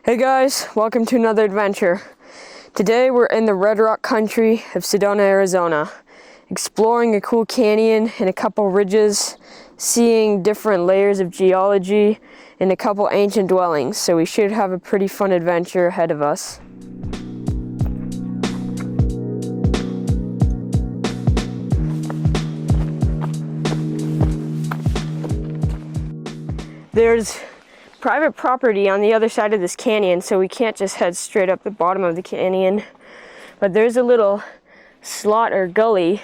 Hey guys, welcome to another adventure. Today we're in the Red Rock country of Sedona, Arizona, exploring a cool canyon and a couple ridges, seeing different layers of geology and a couple ancient dwellings, so we should have a pretty fun adventure ahead of us. There's private property on the other side of this canyon, so we can't just head straight up the bottom of the canyon. But there's a little slot or gully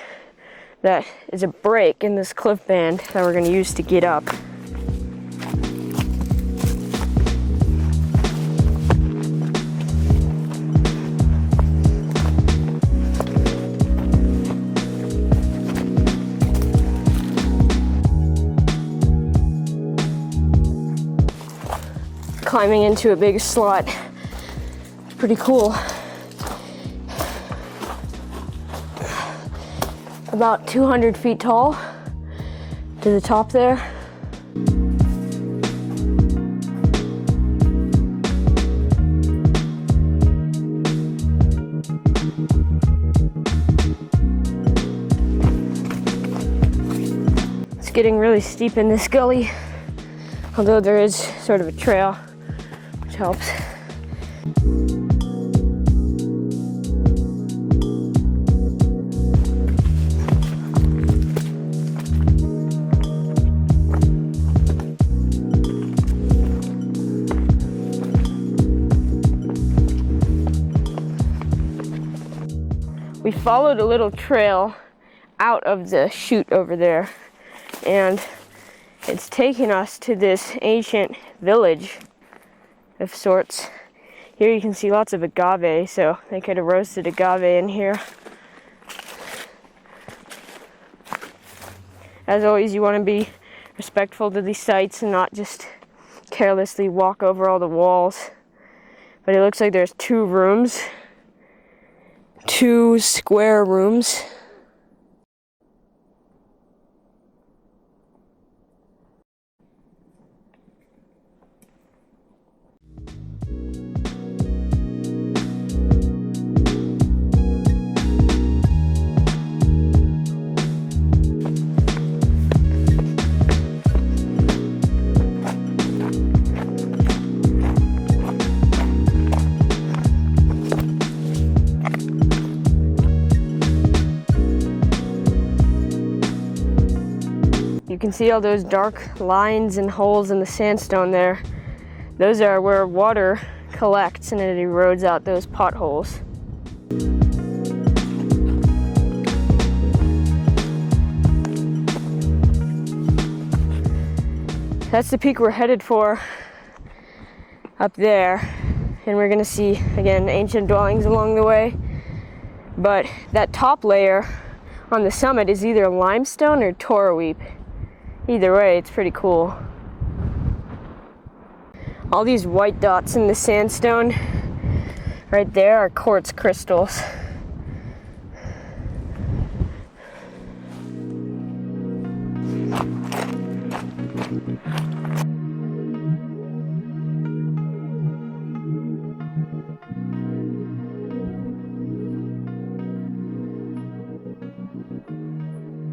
that is a break in this cliff band that we're going to use to get up. Climbing into a big slot. It's pretty cool. About 200 feet tall to the top there. It's getting really steep in this gully, although there is sort of a trail, which helps. We followed a little trail out of the chute over there, and it's taken us to this ancient village of sorts. Here you can see lots of agave, so they could have roasted agave in here. As always, you want to be respectful to these sites and not just carelessly walk over all the walls. But it looks like there's two square rooms. You can see all those dark lines and holes in the sandstone there. Those are where water collects and it erodes out those potholes. That's the peak we're headed for up there. And we're gonna see, again, ancient dwellings along the way. But that top layer on the summit is either limestone or toroweep. Either way, it's pretty cool. All these white dots in the sandstone right there are quartz crystals.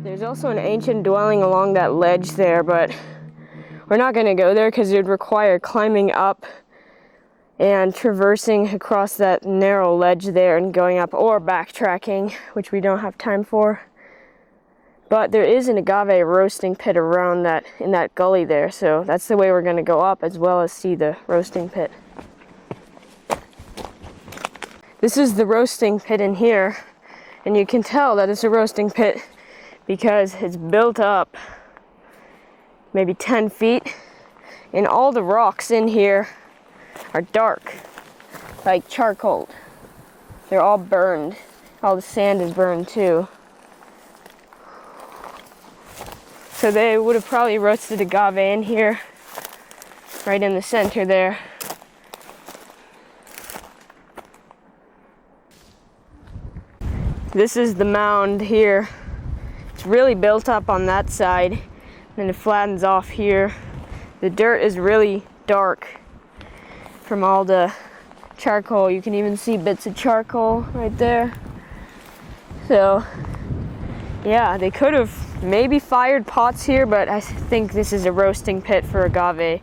There's also an ancient dwelling along that ledge there, but we're not going to go there because it would require climbing up and traversing across that narrow ledge there and going up, or backtracking, which we don't have time for. But there is an agave roasting pit around that, in that gully there, so that's the way we're going to go up, as well as see the roasting pit. This is the roasting pit in here, and you can tell that it's a roasting pit because it's built up maybe 10 feet, and all the rocks in here are dark, like charcoal. They're all burned. All the sand is burned too. So they would have probably roasted agave in here, right in the center there. This is the mound here. It's really built up on that side, and it flattens off here. The dirt is really dark from all the charcoal. You can even see bits of charcoal right there. So yeah, they could have maybe fired pots here, but I think this is a roasting pit for agave.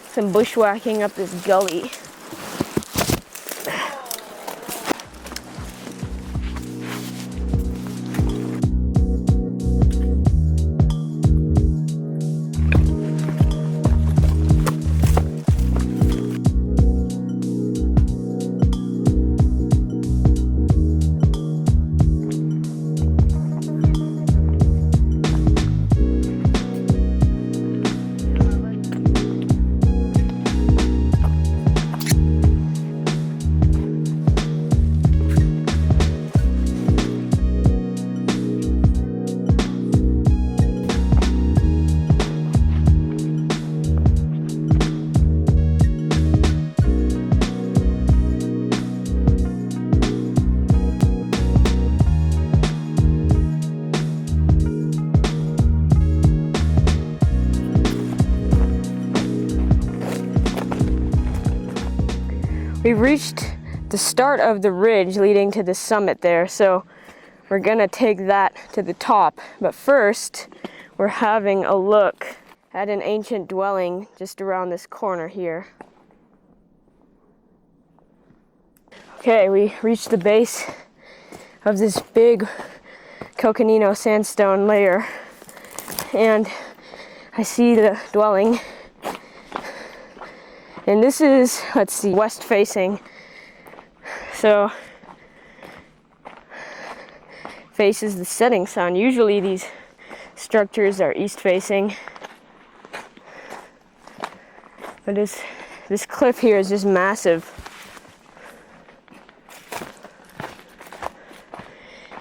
Some bushwhacking up this gully. We've reached the start of the ridge leading to the summit there, so we're gonna take that to the top. But first, we're having a look at an ancient dwelling just around this corner here. Okay, we reached the base of this big Coconino Sandstone layer, and I see the dwelling. And this is, let's see, west facing. So, faces the setting sun. Usually these structures are east facing. But this cliff here is just massive.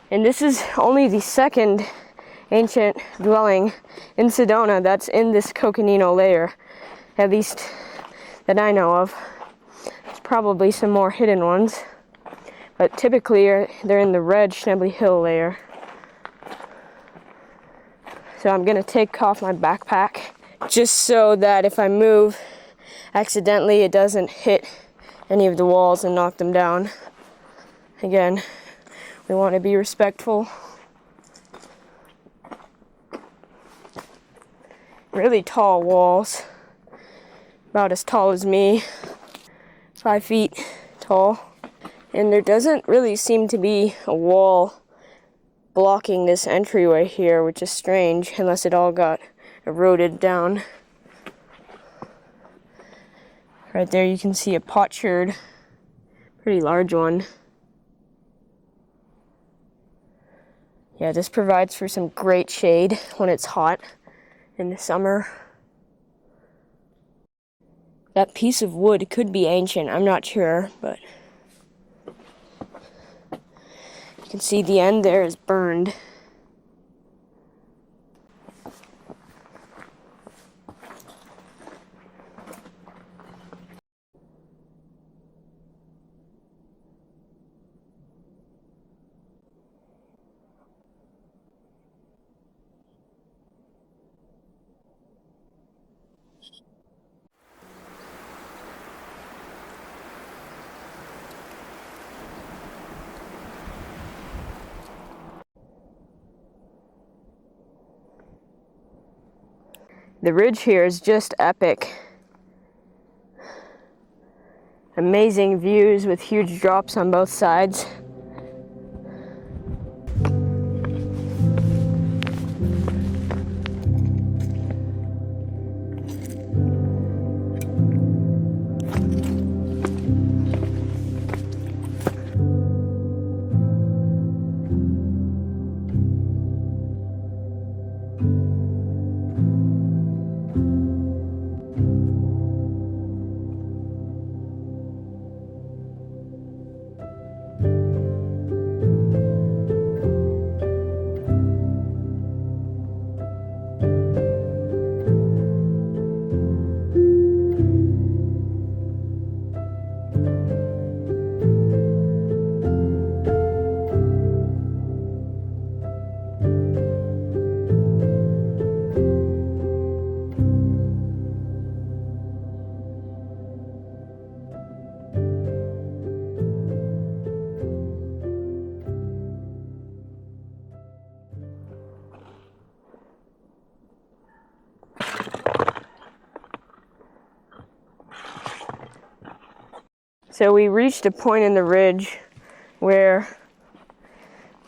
And this is only the second ancient dwelling in Sedona that's in this Coconino layer, at least that I know of. There's probably some more hidden ones, but typically they're in the red Schnebly Hill layer. So I'm gonna take off my backpack just so that if I move accidentally, it doesn't hit any of the walls and knock them down. Again, we want to be respectful. Really tall walls. About as tall as me, 5 feet tall. And there doesn't really seem to be a wall blocking this entryway here, which is strange, unless it all got eroded down. Right there you can see a potsherd, pretty large one. Yeah, this provides for some great shade when it's hot in the summer. That piece of wood could be ancient, I'm not sure, but you can see the end there is burned. The ridge here is just epic. Amazing views with huge drops on both sides. So we reached a point in the ridge where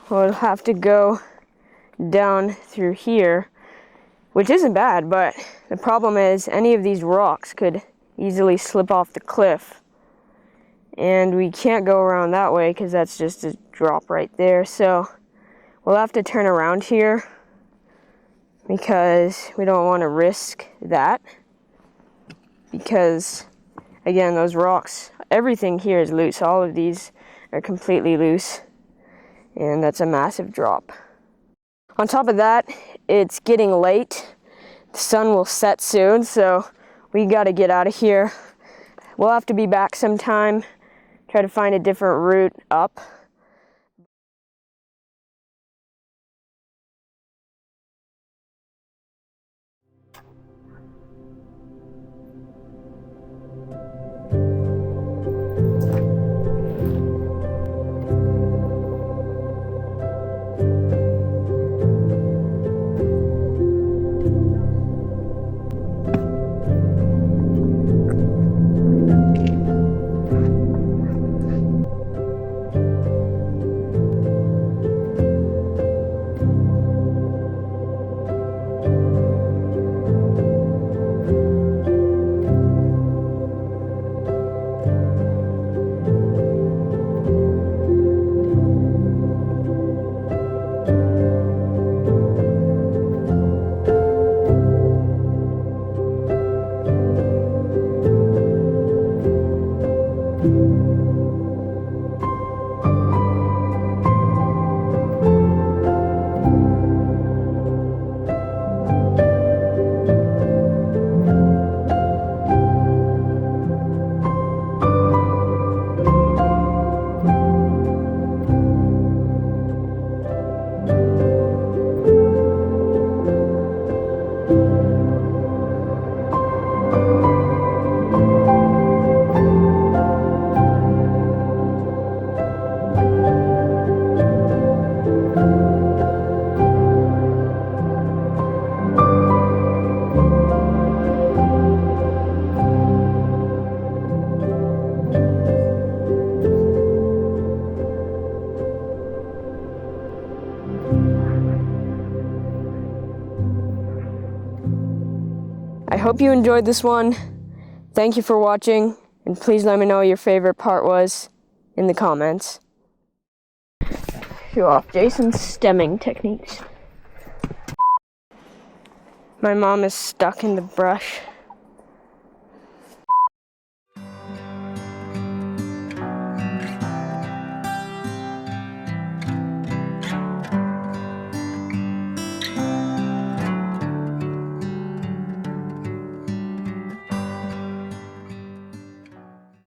we'll have to go down through here, which isn't bad, but the problem is any of these rocks could easily slip off the cliff. And we can't go around that way because that's just a drop right there. So we'll have to turn around here because we don't want to risk that. Because, again, those rocks, everything here is loose. All of these are completely loose. And that's a massive drop. On top of that, it's getting late. The sun will set soon, so we got to get out of here. We'll have to be back sometime. Try to find a different route up. I hope you enjoyed this one. Thank you for watching, and please let me know what your favorite part was in the comments. Show off Jason's stemming techniques. My mom is stuck in the brush.